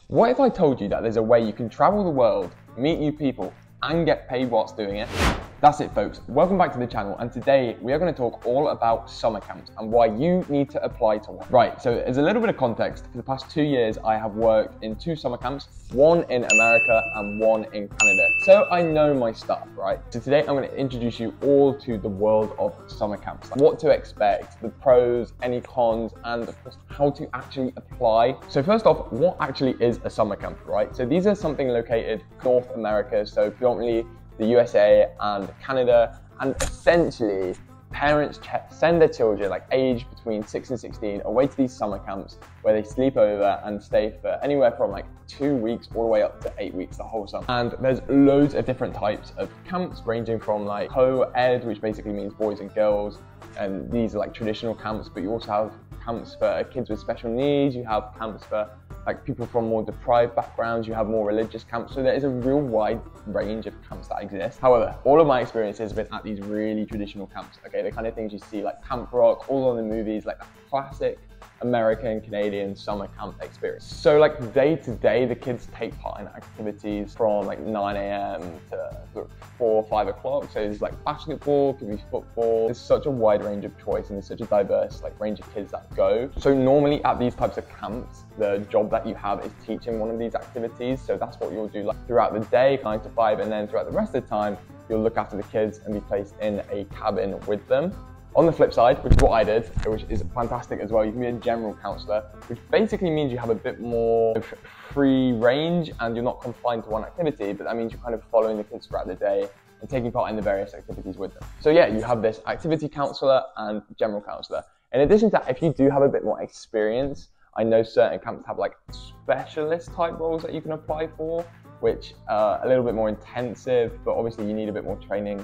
What if I told you that there's a way you can travel the world, meet new people, and get paid whilst doing it? That's it, folks. Welcome back to the channel, and today we are going to talk all about summer camps and why you need to apply to one. Right, so as a little bit of context, for the past 2 years I have worked in 2 summer camps, one in America and one in Canada. So I know my stuff, right? So today I'm going to introduce you all to the world of summer camps, like what to expect, the pros, any cons, and of course how to actually apply. So first off, what actually is a summer camp, right? So these are something located North America, so predominantly the USA and Canada, and essentially parents send their children like aged between 6 and 16 away to these summer camps where they sleep over and stay for anywhere from like 2 weeks all the way up to 8 weeks the whole summer. And there's loads of different types of camps ranging from like co-ed, which basically means boys and girls, and these are like traditional camps, but you also have camps for kids with special needs, you have camps for like people from more deprived backgrounds, you have more religious camps, so there is a real wide range of camps that exist. However, all of my experiences have been at these really traditional camps, okay, the kind of things you see like Camp Rock, all on the movies, like that classic American, Canadian summer camp experience. So like day to day, the kids take part in activities from like 9 AM to 4 or 5 o'clock. So there's like basketball, could be football. There's such a wide range of choice and there's such a diverse like range of kids that go. So normally at these types of camps, the job that you have is teaching one of these activities. So that's what you'll do like throughout the day, 9 to 5, and then throughout the rest of the time, you'll look after the kids and be placed in a cabin with them. On the flip side, which is what I did, which is fantastic as well, you can be a general counsellor, which basically means you have a bit more free range and you're not confined to one activity, but that means you're kind of following the kids throughout the day and taking part in the various activities with them. So yeah, you have this activity counsellor and general counsellor. In addition to that, if you do have a bit more experience, I know certain camps have like specialist type roles that you can apply for, which are a little bit more intensive, but obviously you need a bit more training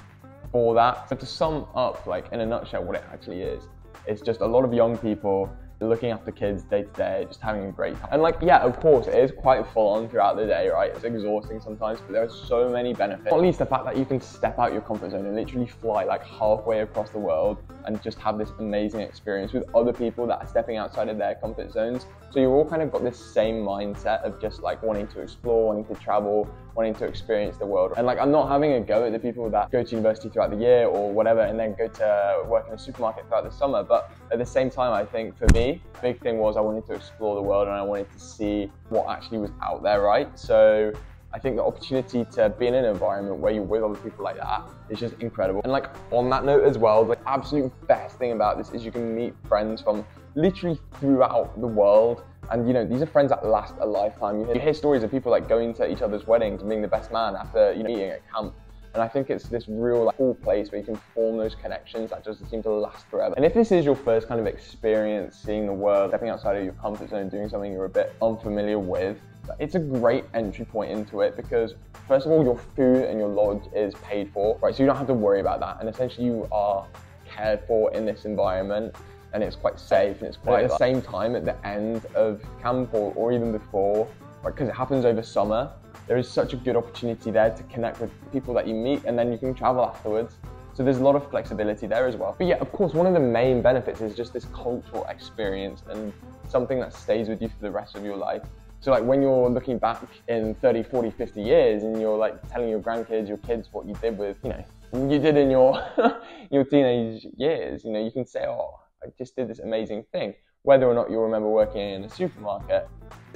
for that. So to sum up, like in a nutshell, what it actually is, it's just a lot of young people looking after kids day to day, just having a great time. And like, yeah, of course, it is quite full on throughout the day, right? It's exhausting sometimes, but there are so many benefits. Not least the fact that you can step out your comfort zone and literally fly like halfway across the world and just have this amazing experience with other people that are stepping outside of their comfort zones. So you've all kind of got this same mindset of just like wanting to explore, wanting to travel, wanting to experience the world. And like, I'm not having a go at the people that go to university throughout the year or whatever and then go to work in a supermarket throughout the summer. But at the same time, I think for me, the big thing was I wanted to explore the world and I wanted to see what actually was out there, right? So I think the opportunity to be in an environment where you're with other people like that is just incredible. And like on that note as well, the absolute best thing about this is you can meet friends from literally throughout the world. And you know, these are friends that last a lifetime. You hear stories of people like going to each other's weddings and being the best man after, you know, meeting at camp. And I think it's this real like cool place where you can form those connections that just seem to last forever. And if this is your first kind of experience seeing the world, stepping outside of your comfort zone, doing something you're a bit unfamiliar with, it's a great entry point into it because first of all, your food and your lodge is paid for, right? So you don't have to worry about that. And essentially you are cared for in this environment and it's quite safe and it's quite at the same time at the end of camp or even before, right? Because it happens over summer. There is such a good opportunity there to connect with people that you meet and then you can travel afterwards. So there's a lot of flexibility there as well. But yeah, of course, one of the main benefits is just this cultural experience and something that stays with you for the rest of your life. So like when you're looking back in 30, 40, 50 years and you're like telling your grandkids, your kids what you did with, you know, you did in your, your teenage years, you know, you can say, oh, I just did this amazing thing. Whether or not you'll remember working in a supermarket,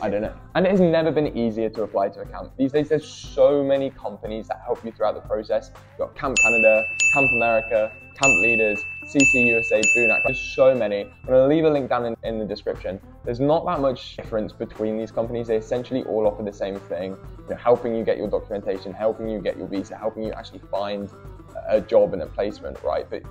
I don't know. And it has never been easier to apply to a camp. These days, there's so many companies that help you throughout the process. You've got Camp Canada, Camp America, Camp Leaders, CC USA, Boonac. There's so many. I'm gonna leave a link down in the description. There's not that much difference between these companies. They essentially all offer the same thing, you know, helping you get your documentation, helping you get your visa, helping you actually find a job and a placement, right? But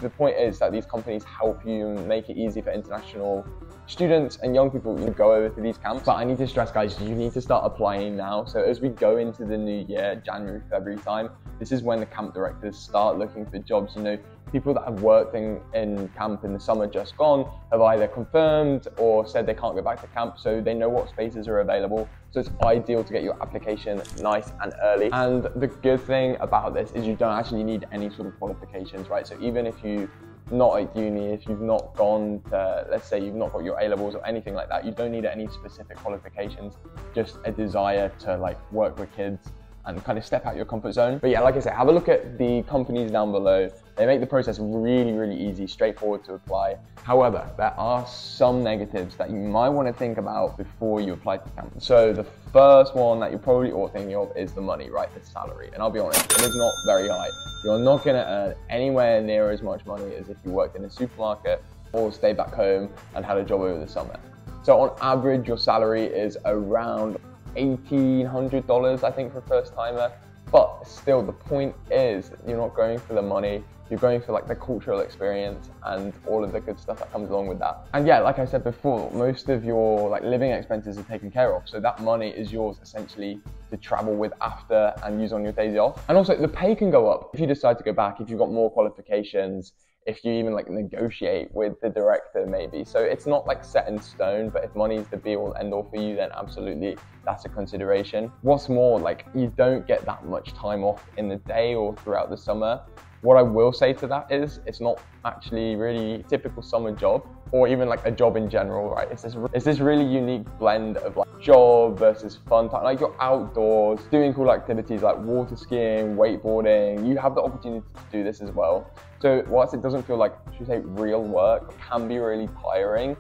the point is that these companies help you make it easy for international students and young people to go over to these camps. But I need to stress, guys, you need to start applying now. So as we go into the new year, January, February time, this is when the camp directors start looking for jobs. You know, people that have worked in camp in the summer just gone have either confirmed or said they can't go back to camp, so they know what spaces are available. So it's ideal to get your application nice and early. And the good thing about this is you don't actually need any sort of qualifications, right? So even if you not at uni, if you've not gone to, let's say you've not got your A-levels or anything like that, you don't need any specific qualifications, just a desire to like work with kids and kind of step out your comfort zone. But yeah, like I said, have a look at the companies down below. They make the process really, really easy, straightforward to apply. However, there are some negatives that you might want to think about before you apply to campus. So the first one that you're probably all thinking of is the money, right? The salary. And I'll be honest, it is not very high. You're not going to earn anywhere near as much money as if you worked in a supermarket or stayed back home and had a job over the summer. So on average, your salary is around $1,800, I think, for a first timer. But still, the point is you're not going for the money, you're going for like the cultural experience and all of the good stuff that comes along with that. And yeah, like I said before, most of your like living expenses are taken care of. So that money is yours essentially to travel with after and use on your days off. And also the pay can go up if you decide to go back, if you've got more qualifications, if you even like negotiate with the director maybe. So it's not like set in stone, but if money is the be all end all for you, then absolutely that's a consideration. What's more, like you don't get that much time off in the day or throughout the summer. What I will say to that is it's not actually really a typical summer job or even like a job in general, right? It's this really unique blend of like job versus fun time. Like you're outdoors doing cool activities like water skiing, wakeboarding. You have the opportunity to do this as well. So whilst it doesn't feel like, should we say, real work, it can be really tiring.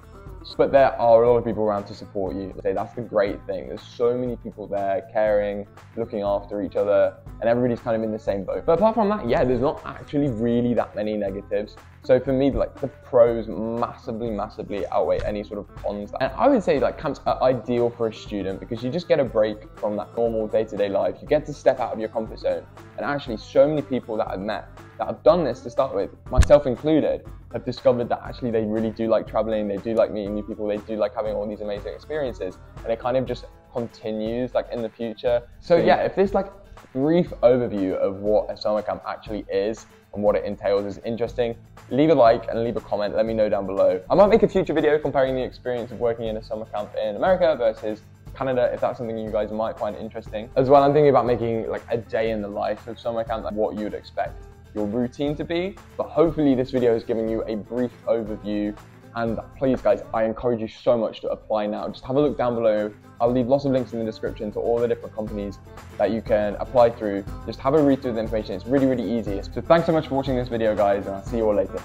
But there are a lot of people around to support you. That's the great thing. There's so many people there caring, looking after each other, and everybody's kind of in the same boat. But apart from that, yeah, there's not actually really that many negatives. So for me, like the pros massively outweigh any sort of cons. And I would say like camps are ideal for a student because you just get a break from that normal day-to-day life. You get to step out of your comfort zone. And actually so many people that I've met that have done this to start with, myself included, have discovered that actually they really do like traveling, they do like meeting new people, they do like having all these amazing experiences, and it kind of just continues like in the future. So yeah, if this like brief overview of what a summer camp actually is and what it entails is interesting, leave a like and leave a comment, let me know down below. I might make a future video comparing the experience of working in a summer camp in America versus Canada, if that's something you guys might find interesting. As well, I'm thinking about making like a day in the life of summer camp, like what you would expect your routine to be, but hopefully this video is giving you a brief overview. And please guys, I encourage you so much to apply now. Just have a look down below. I'll leave lots of links in the description to all the different companies that you can apply through. Just have a read through the information. It's really, really easy. So thanks so much for watching this video guys, and I'll see you all later.